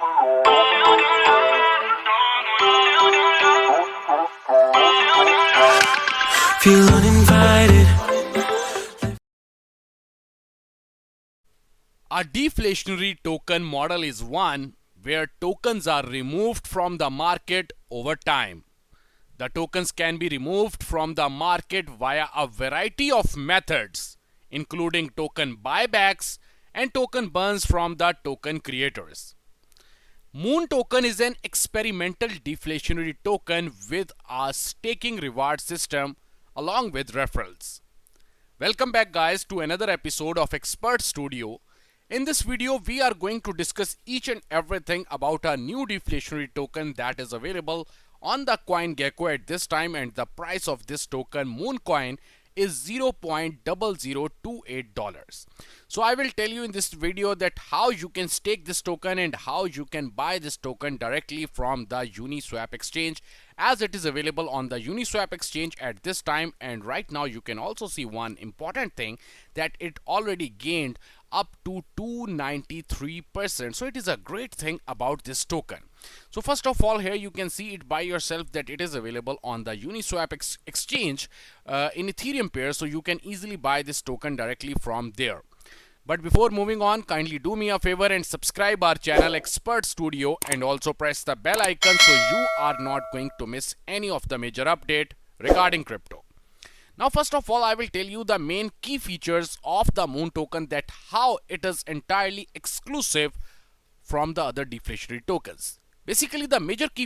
Feel uninvited. A deflationary token model is one where tokens are removed from the market over time. The tokens can be removed from the market via a variety of methods, including token buybacks and token burns from the token creators. Moon token is an experimental deflationary token with a staking reward system along with referrals. Welcome back guys to another episode of Expert Studio. In this video we are going to discuss each and everything about a new deflationary token that is available on the CoinGecko at this time, and the price of this token Mooncoin is $0.0028. So I will tell you in this video that how you can stake this token and how you can buy this token directly from the Uniswap exchange, as it is available on the Uniswap exchange at this time. And right now you can also see one important thing, that it already gained up to 293%. So it is a great thing about this token. So first of all, here you can see it by yourself that it is available on the Uniswap exchange in Ethereum pair, so you can easily buy this token directly from there. But before moving on, kindly do me a favor and subscribe our channel Expert Studio, and also press the bell icon so you are not going to miss any of the major update regarding crypto. Now first of all, I will tell you the main key features of the Moon token, that how it is entirely exclusive from the other deflationary tokens. Basically, the major key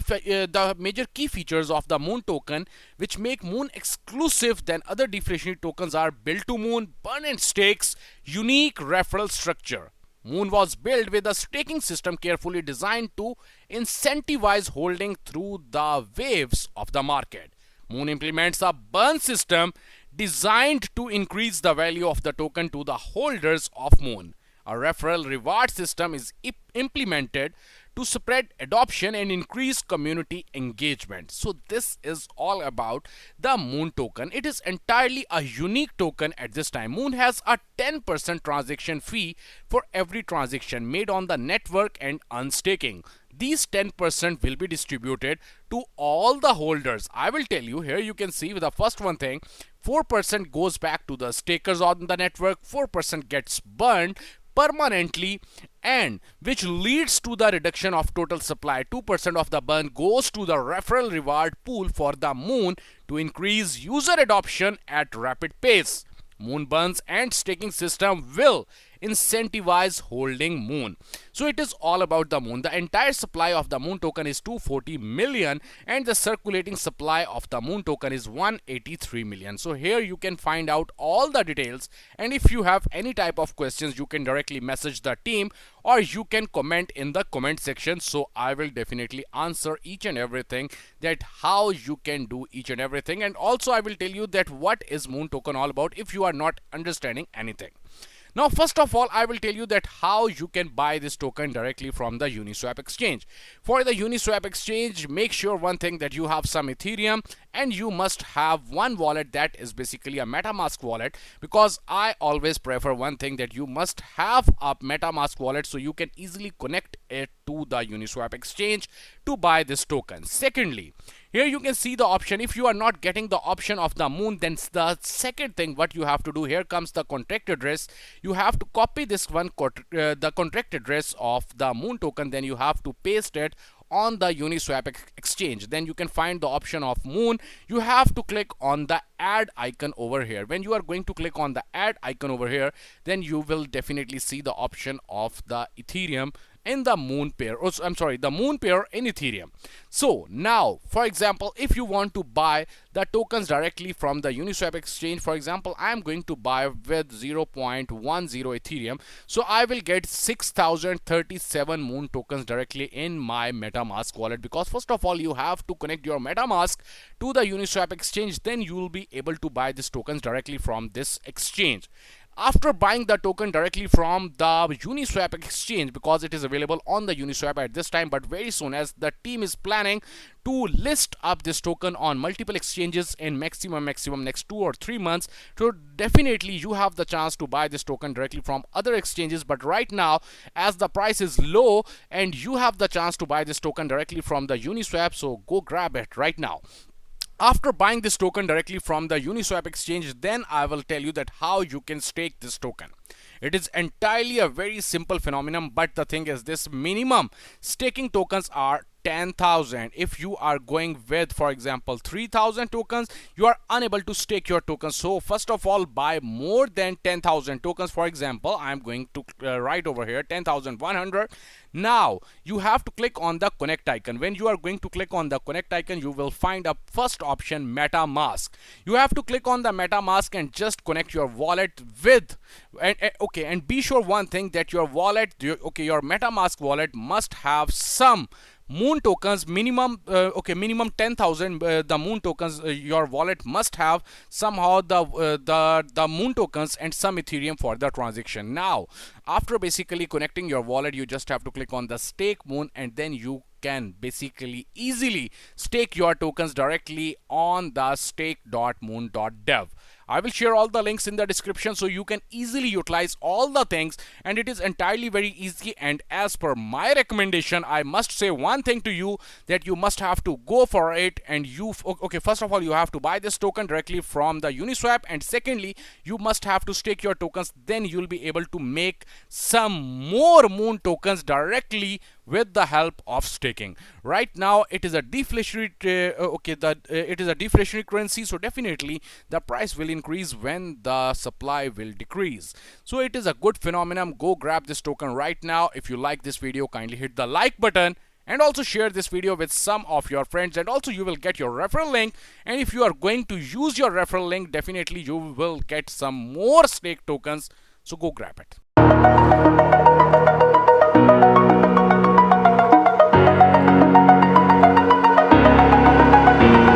features of the Moon token which make Moon exclusive than other deflationary tokens are build to Moon, burn and stakes, unique referral structure. Moon was built with a staking system carefully designed to incentivize holding through the waves of the market. Moon implements a burn system designed to increase the value of the token to the holders of Moon. A referral reward system is implemented to spread adoption and increase community engagement. So this is all about the Moon token. It is entirely a unique token at this time. Moon has a 10% transaction fee for every transaction made on the network and unstaking. These 10% will be distributed to all the holders. I will tell you, here you can see with the first one thing, 4% goes back to the stakers on the network, 4% gets burned permanently, and which leads to the reduction of total supply. 2% of the burn goes to the referral reward pool for the Moon to increase user adoption at rapid pace. Moon burns and staking system will incentivize holding Moon. So it is all about the Moon. The entire supply of the Moon token is 240 million and the circulating supply of the Moon token is 183 million. So here you can find out all the details, and if you have any type of questions you can directly message the team or you can comment in the comment section. So I will definitely answer each and everything, that how you can do each and everything, and also I will tell you that what is Moon token all about if you are not understanding anything. Now first of all, I will tell you that how you can buy this token directly from the Uniswap exchange. For the Uniswap exchange, make sure one thing, that you have some Ethereum and you must have one wallet that is basically a MetaMask wallet, because I always prefer one thing, that you must have a MetaMask wallet so you can easily connect it to the Uniswap exchange to buy this token. Secondly, here you can see the option. If you are not getting the option of the Moon, then the second thing what you have to do, here comes the contract address. You have to copy this one, the contract address of the Moon token, then you have to paste it on the Uniswap exchange. Then you can find the option of Moon. You have to click on the add icon over here. When you are going to click on the add icon over here, then you will definitely see the option of the Ethereum in the Moon pair, or I'm sorry, the Moon pair in Ethereum. So now, for example, if you want to buy the tokens directly from the Uniswap exchange, for example, I am going to buy with 0.10 Ethereum. So I will get 6037 Moon tokens directly in my MetaMask wallet, because first of all, you have to connect your MetaMask to the Uniswap exchange, then you will be able to buy these tokens directly from this exchange. After buying the token directly from the Uniswap exchange, because it is available on the Uniswap at this time, but very soon, as the team is planning to list up this token on multiple exchanges in maximum next 2 or 3 months. So definitely you have the chance to buy this token directly from other exchanges, but right now, as the price is low, and you have the chance to buy this token directly from the Uniswap, so go grab it right now. After buying this token directly from the Uniswap exchange, then I will tell you that how you can stake this token. It is entirely a very simple phenomenon, but the thing is, this minimum staking tokens are 10,000. If you are going with, for example, 3,000 tokens, you are unable to stake your tokens. So first of all, buy more than 10,000 tokens. For example, I'm going to write over here 10,100. Now you have to click on the connect icon. When you are going to click on the connect icon, you will find a first option, MetaMask. You have to click on the MetaMask and just connect your wallet with, and be sure one thing, that your wallet, your MetaMask wallet must have some moon tokens, minimum 10,000 the moon tokens. Your wallet must have somehow the moon tokens and some Ethereum for the transaction. Now after basically connecting your wallet, you just have to click on the stake moon, and then you can basically easily stake your tokens directly on the stake.moon.dev. I will share all the links in the description so you can easily utilize all the things, and it is entirely very easy. And as per my recommendation, I must say one thing to you, that you must have to go for it. And first of all, you have to buy this token directly from the Uniswap, and secondly, you must have to stake your tokens. Then you'll be able to make some more moon tokens directly with the help of staking. Right now it is a deflationary it is a deflationary currency, so definitely the price will increase when the supply will decrease. So it is a good phenomenon. Go grab this token right now. If you like this video, kindly hit the like button and also share this video with some of your friends, and also you will get your referral link. And if you are going to use your referral link, definitely you will get some more stake tokens, so go grab it.